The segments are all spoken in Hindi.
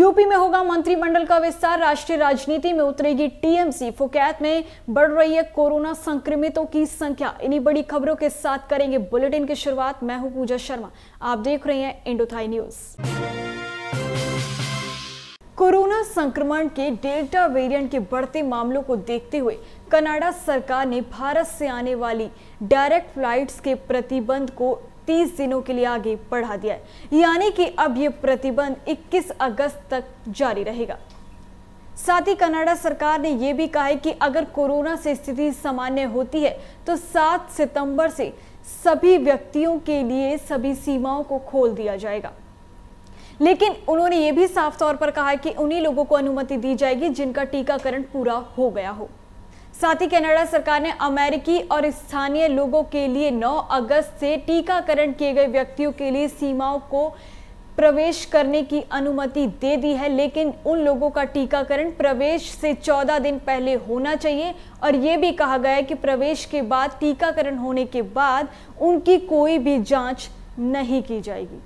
यूपी में होगा मंत्रिमंडल का विस्तार, राष्ट्रीय राजनीति में उतरेगी टीएमसी, फुकैत में बढ़ रही है कोरोना संक्रमितों की संख्या। इन्हीं बड़ी खबरों के साथ करेंगे बुलेटिन की शुरुआत। मैं हूं पूजा शर्मा, आप देख रहे हैं इंडोथाई न्यूज। कोरोना संक्रमण के डेल्टा वेरिएंट के बढ़ते मामलों को देखते हुए कनाडा सरकार ने भारत से आने वाली डायरेक्ट फ्लाइट्स के प्रतिबंध को 30 दिनों के लिए आगे बढ़ा दिया है, यानी कि अब ये प्रतिबंध 21 अगस्त तक जारी रहेगा। साथ ही कनाडा सरकार ने यह भी कहा है कि अगर कोरोना से स्थिति सामान्य होती है तो 7 सितंबर से सभी व्यक्तियों के लिए सभी सीमाओं को खोल दिया जाएगा। लेकिन उन्होंने ये भी साफ तौर पर कहा है कि उन्हीं लोगों को अनुमति दी जाएगी जिनका टीकाकरण पूरा हो गया हो। साथ ही कनाडा सरकार ने अमेरिकी और स्थानीय लोगों के लिए 9 अगस्त से टीकाकरण किए गए व्यक्तियों के लिए सीमाओं को प्रवेश करने की अनुमति दे दी है, लेकिन उन लोगों का टीकाकरण प्रवेश से 14 दिन पहले होना चाहिए। और ये भी कहा गया है कि प्रवेश के बाद टीकाकरण होने के बाद उनकी कोई भी जांच नहीं की जाएगी।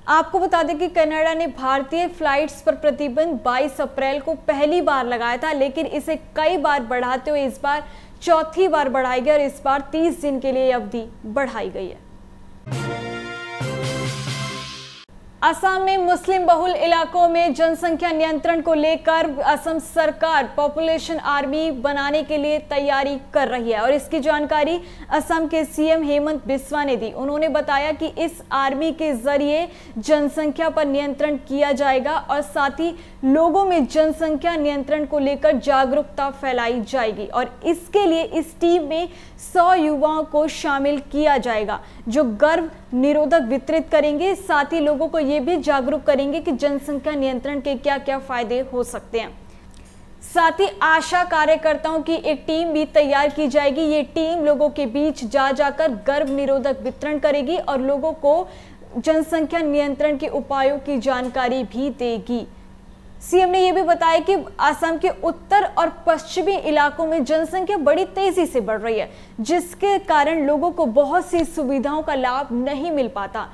आपको बता दें कि कनाडा ने भारतीय फ्लाइट्स पर प्रतिबंध 22 अप्रैल को पहली बार लगाया था, लेकिन इसे कई बार बढ़ाते हुए इस बार चौथी बार बढ़ाई गई और इस बार 30 दिन के लिए अवधि बढ़ाई गई है। असम में मुस्लिम बहुल इलाकों में जनसंख्या नियंत्रण को लेकर असम सरकार पॉपुलेशन आर्मी बनाने के लिए तैयारी कर रही है और इसकी जानकारी असम के सीएम हेमंत बिस्वा ने दी। उन्होंने बताया कि इस आर्मी के जरिए जनसंख्या पर नियंत्रण किया जाएगा और साथ ही लोगों में जनसंख्या नियंत्रण को लेकर जागरूकता फैलाई जाएगी और इसके लिए इस टीम में 100 युवाओं को शामिल किया जाएगा जो गर्भ निरोधक वितरित करेंगे। साथ ही लोगों को ये भी जागरूक करेंगे कि जनसंख्या नियंत्रण के क्या क्या फायदे हो सकते हैं। साथ ही आशा कार्यकर्ताओं की एक टीम भी तैयार की जाएगी। ये टीम लोगों के बीच जाकर गर्भ निरोधक वितरण करेगी और लोगों को जनसंख्या नियंत्रण के उपायों की जानकारी भी देगी। सीएम ने यह भी बताया कि असम के उत्तर और पश्चिमी इलाकों में जनसंख्या बड़ी तेजी से बढ़ रही है, जिसके कारण लोगों को बहुत सी सुविधाओं का लाभ नहीं मिल पाता।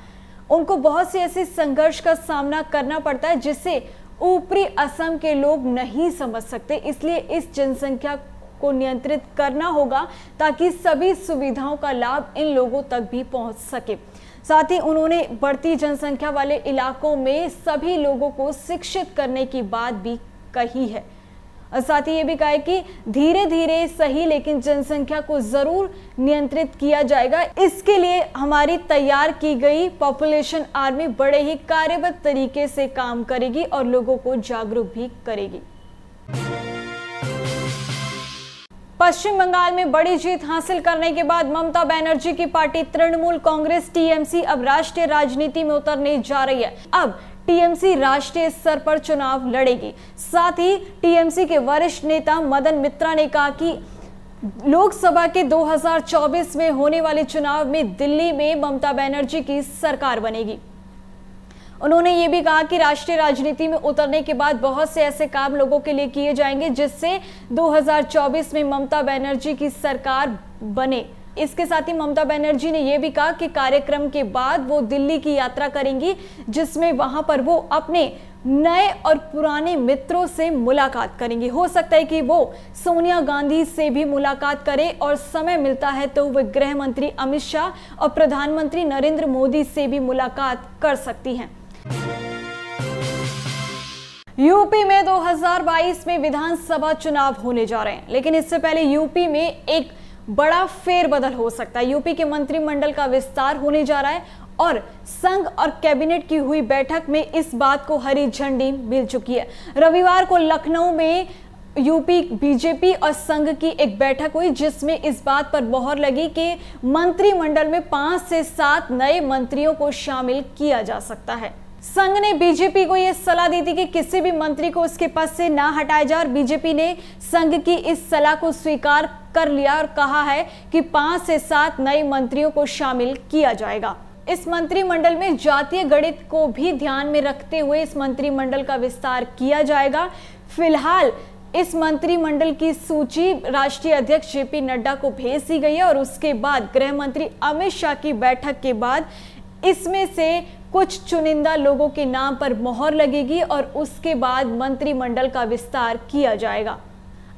उनको बहुत से ऐसे संघर्ष का सामना करना पड़ता है जिससे ऊपरी असम के लोग नहीं समझ सकते। इसलिए इस जनसंख्या को नियंत्रित करना होगा ताकि सभी सुविधाओं का लाभ इन लोगों तक भी पहुंच सके। साथ ही उन्होंने बढ़ती जनसंख्या वाले इलाकों में सभी लोगों को शिक्षित करने की बात भी कही है और साथ ही ये भी कहा है कि धीरे धीरे सही लेकिन जनसंख्या को जरूर नियंत्रित किया जाएगा। इसके लिए हमारी तैयार की गई पॉपुलेशन आर्मी बड़े ही कार्यबद्ध तरीके से काम करेगी और लोगों को जागरूक भी करेगी। पश्चिम बंगाल में बड़ी जीत हासिल करने के बाद ममता बनर्जी की पार्टी तृणमूल कांग्रेस टीएमसी अब राष्ट्रीय राजनीति में उतरने जा रही है। अब टीएमसी राष्ट्रीय स्तर पर चुनाव लड़ेगी। साथ ही टीएमसी के वरिष्ठ नेता मदन मित्रा ने कहा कि लोकसभा के 2024 में होने वाले चुनाव में दिल्ली में ममता बनर्जी की सरकार बनेगी। उन्होंने ये भी कहा कि राष्ट्रीय राजनीति में उतरने के बाद बहुत से ऐसे काम लोगों के लिए किए जाएंगे जिससे 2024 में ममता बनर्जी की सरकार बने। इसके साथ ही ममता बनर्जी ने यह भी कहा कि कार्यक्रम के बाद वो दिल्ली की यात्रा करेंगी जिसमें वहां पर वो अपने नए और पुराने मित्रों से मुलाकात करेंगी। हो सकता है कि वो सोनिया गांधी से भी मुलाकात करें और समय मिलता है तो वे गृह मंत्री अमित शाह और प्रधानमंत्री नरेंद्र मोदी से भी मुलाकात कर सकती हैं। यूपी में 2022 में विधानसभा चुनाव होने जा रहे हैं, लेकिन इससे पहले यूपी में एक बड़ा फेरबदल हो सकता है। यूपी के मंत्रिमंडल का विस्तार होने जा रहा है और संघ और कैबिनेट की हुई बैठक में इस बात को हरी झंडी मिल चुकी है। रविवार को लखनऊ में यूपी बीजेपी और संघ की एक बैठक हुई जिसमें इस बात पर मोहर लगी कि मंत्रिमंडल में 5 से 7 नए मंत्रियों को शामिल किया जा सकता है। संघ ने बीजेपी को यह सलाह दी थी कि किसी भी मंत्री को उसके पद से ना हटाया जाए और बीजेपी ने संघ की इस सलाह को स्वीकार कर लिया और कहा है कि 5 से 7 नए मंत्रियों को शामिल किया जाएगा। इस मंत्रिमंडल में जातीय गणित को भी ध्यान में रखते हुए इस मंत्रिमंडल का विस्तार किया जाएगा। फिलहाल इस मंत्रिमंडल की सूची राष्ट्रीय अध्यक्ष जेपी नड्डा को भेज दी गई है और उसके बाद गृह मंत्री अमित शाह की बैठक के बाद इसमें से कुछ चुनिंदा लोगों के नाम पर मोहर लगेगी और उसके बाद मंत्रिमंडल का विस्तार किया जाएगा।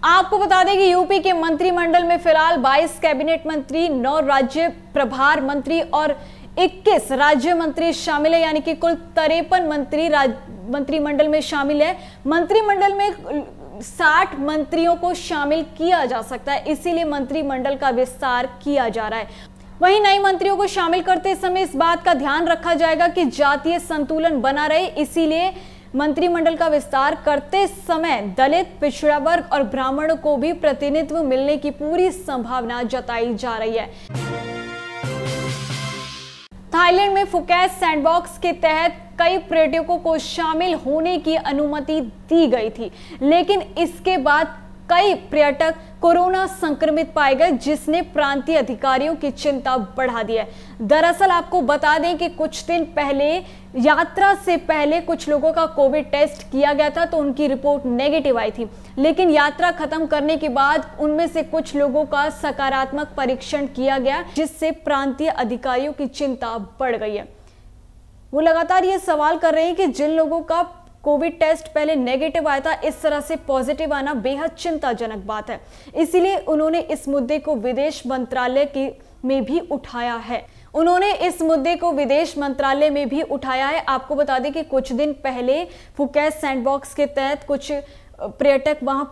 आपको बता दें कि यूपी के मंत्रिमंडल में फिलहाल 22 कैबिनेट मंत्री, 9 राज्य प्रभार मंत्री और 21 राज्य मंत्री शामिल है, यानी कि कुल 53 मंत्री मंत्रिमंडल में शामिल है। मंत्रिमंडल में 60 मंत्रियों को शामिल किया जा सकता है, इसीलिए मंत्रिमंडल का विस्तार किया जा रहा है। वहीं नए मंत्रियों को शामिल करते समय इस बात का ध्यान रखा जाएगा कि जातीय संतुलन बना रहे, इसीलिए मंत्रिमंडल का विस्तार करते समय दलित, पिछड़ा वर्ग और ब्राह्मणों को भी प्रतिनिधित्व मिलने की पूरी संभावना जताई जा रही है। थाईलैंड में फुकेट सैंडबॉक्स के तहत कई पर्यटकों को शामिल होने की अनुमति दी गई थी, लेकिन इसके बाद कई पर्यटक कोरोना संक्रमित पाए गए, जिसने प्रांतीय अधिकारियों की चिंता बढ़ा दी है। दरअसल आपको बता दें कि कुछ दिन पहले यात्रा से पहले कुछ लोगों का कोविड टेस्ट किया गया था, तो उनकी रिपोर्ट नेगेटिव आई थी, लेकिन यात्रा खत्म करने के बाद उनमें से कुछ लोगों का सकारात्मक परीक्षण किया गया, जिससे प्रांतीय अधिकारियों की चिंता बढ़ गई है। वो लगातार ये सवाल कर रहे हैं कि जिन लोगों का कोविड टेस्ट पहले नेगेटिव आया था, इस तरह से पॉजिटिव आना बेहद चिंताजनक बात है। इसीलिए उन्होंने इस मुद्दे को विदेश मंत्रालय में भी उठाया है। आपको बता दें कि कुछ दिन पहले फुकेट सैंडबॉक्स के तहत कुछ पर्यटक वहां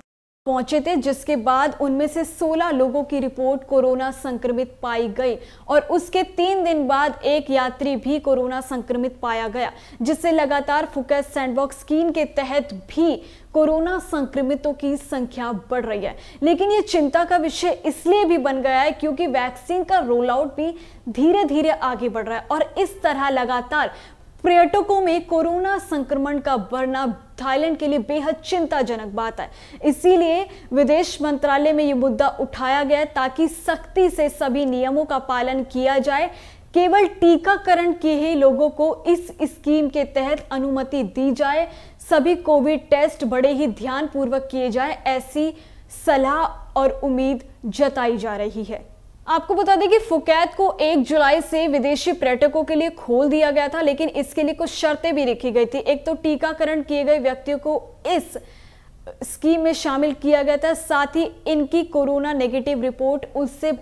पहुंचे थे, जिसके बाद उनमें से 16 लोगों की रिपोर्ट कोरोना संक्रमित पाई गई और उसके 3 दिन बाद एक यात्री भी कोरोना संक्रमित पाया गया, जिससे लगातार फुकेट सैंडबॉक्स स्कीम के तहत भी कोरोना संक्रमितों की संख्या बढ़ रही है। लेकिन ये चिंता का विषय इसलिए भी बन गया है क्योंकि वैक्सीन का रोल आउट भी धीरे धीरे आगे बढ़ रहा है और इस तरह लगातार पर्यटकों में कोरोना संक्रमण का बढ़ना थाईलैंड के लिए बेहद चिंताजनक बात है। इसीलिए विदेश मंत्रालय में यह मुद्दा उठाया गया ताकि सख्ती से सभी नियमों का पालन किया जाए। केवल टीकाकरण के ही लोगों को इस स्कीम के तहत अनुमति दी जाए। सभी कोविड टेस्ट बड़े ही ध्यानपूर्वक किए जाए, ऐसी सलाह और उम्मीद जताई जा रही है। आपको बता दें कि फुकेट को 1 जुलाई से विदेशी पर्यटकों के लिए खोल दिया गया था, लेकिन इसके लिए कुछ शर्तें भी रखी गई थी। एक तो टीकाकरण किए गए व्यक्तियों को इस स्कीम में शामिल किया गया था, साथ ही इनकी कोरोना नेगेटिव रिपोर्ट उससे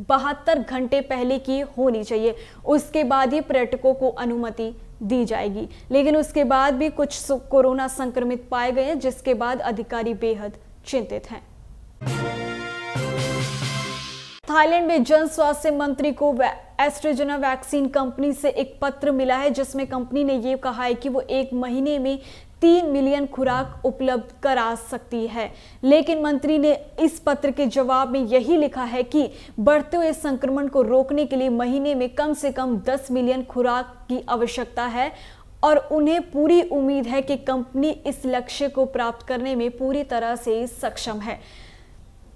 72 घंटे पहले की होनी चाहिए। उसके बाद ही पर्यटकों को अनुमति दी जाएगी, लेकिन उसके बाद भी कुछ कोरोना संक्रमित पाए गए हैं, जिसके बाद अधिकारी बेहद चिंतित हैं। थाईलैंड में जन स्वास्थ्य मंत्री को एस्ट्राजेनेका वैक्सीन कंपनी से एक पत्र मिला है, जिसमें कंपनी ने यह कहा है कि वो 1 महीने में 3 मिलियन खुराक उपलब्ध करा सकती है। लेकिन मंत्री ने इस पत्र के जवाब में यही लिखा है कि बढ़ते हुए संक्रमण को रोकने के लिए महीने में कम से कम 10 मिलियन खुराक की आवश्यकता है और उन्हें पूरी उम्मीद है कि कंपनी इस लक्ष्य को प्राप्त करने में पूरी तरह से सक्षम है।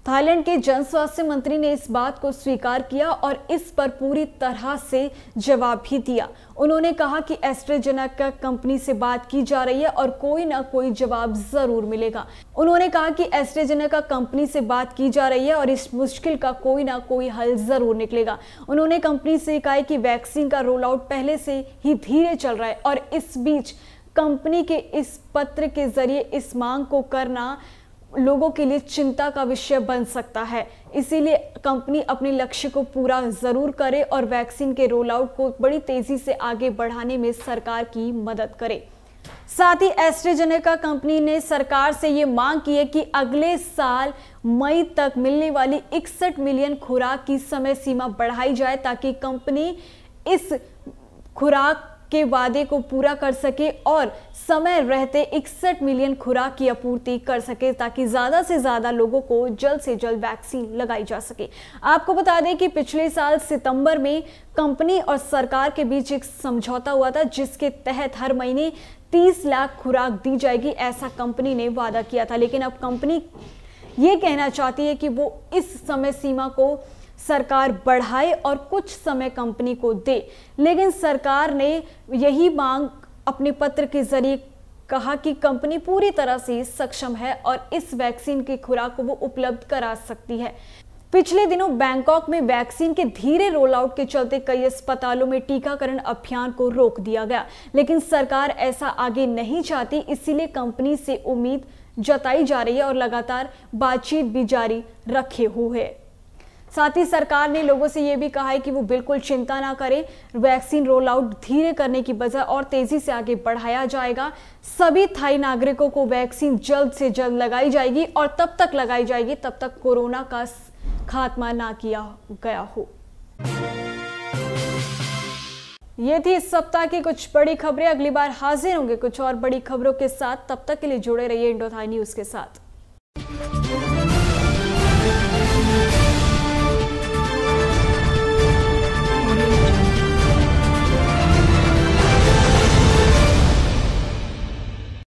थाईलैंड के जन स्वास्थ्य मंत्री ने इस बात को स्वीकार किया और इस पर पूरी तरह से जवाब भी दिया। उन्होंने कहा कि एस्ट्राजेनेका कंपनी से बात की जा रही है और कोई ना कोई जवाब जरूर मिलेगा। उन्होंने कहा कि एस्ट्राजेनेका कंपनी से बात की जा रही है और इस मुश्किल का कोई ना कोई हल जरूर निकलेगा। उन्होंने कंपनी से कहा कि वैक्सीन का रोल आउट पहले से ही धीरे चल रहा है और इस बीच कंपनी के इस पत्र के जरिए इस मांग को करना लोगों के लिए चिंता का विषय बन सकता है। इसीलिए कंपनी अपने लक्ष्य को पूरा जरूर करे और वैक्सीन के रोल आउट को बड़ी तेजी से आगे बढ़ाने में सरकार की मदद करे। साथ ही एस्ट्राजेनेका कंपनी ने सरकार से ये मांग की है कि अगले साल मई तक मिलने वाली 61 मिलियन खुराक की समय सीमा बढ़ाई जाए, ताकि कंपनी इस खुराक के वादे को पूरा कर सके और समय रहते 61 मिलियन खुराक की आपूर्ति कर सके, ताकि ज्यादा से ज्यादा लोगों को जल्द से जल्द वैक्सीन लगाई जा सके। आपको बता दें कि पिछले साल सितंबर में कंपनी और सरकार के बीच एक समझौता हुआ था, जिसके तहत हर महीने 30 लाख खुराक दी जाएगी, ऐसा कंपनी ने वादा किया था। लेकिन अब कंपनी ये कहना चाहती है कि वो इस समय सीमा को सरकार बढ़ाए और कुछ समय कंपनी को दे। लेकिन सरकार ने यही मांग अपने पत्र के जरिए कहा कि कंपनी पूरी तरह से सक्षम है और इस वैक्सीन की खुराक को वो उपलब्ध करा सकती है। पिछले दिनों बैंकॉक में वैक्सीन के धीरे रोल आउट के चलते कई अस्पतालों में टीकाकरण अभियान को रोक दिया गया, लेकिन सरकार ऐसा आगे नहीं चाहती, इसीलिए कंपनी से उम्मीद जताई जा रही है और लगातार बातचीत भी जारी रखे हुए है। साथ ही सरकार ने लोगों से यह भी कहा है कि वो बिल्कुल चिंता ना करें, वैक्सीन रोल आउट धीरे करने की बजाय और तेजी से आगे बढ़ाया जाएगा। सभी थाई नागरिकों को वैक्सीन जल्द से जल्द लगाई जाएगी और तब तक लगाई जाएगी तब तक कोरोना का खात्मा ना किया गया हो। ये थी इस सप्ताह की कुछ बड़ी खबरें। अगली बार हाजिर होंगे कुछ और बड़ी खबरों के साथ। तब तक के लिए जुड़े रहिए इंडो थाई न्यूज के साथ।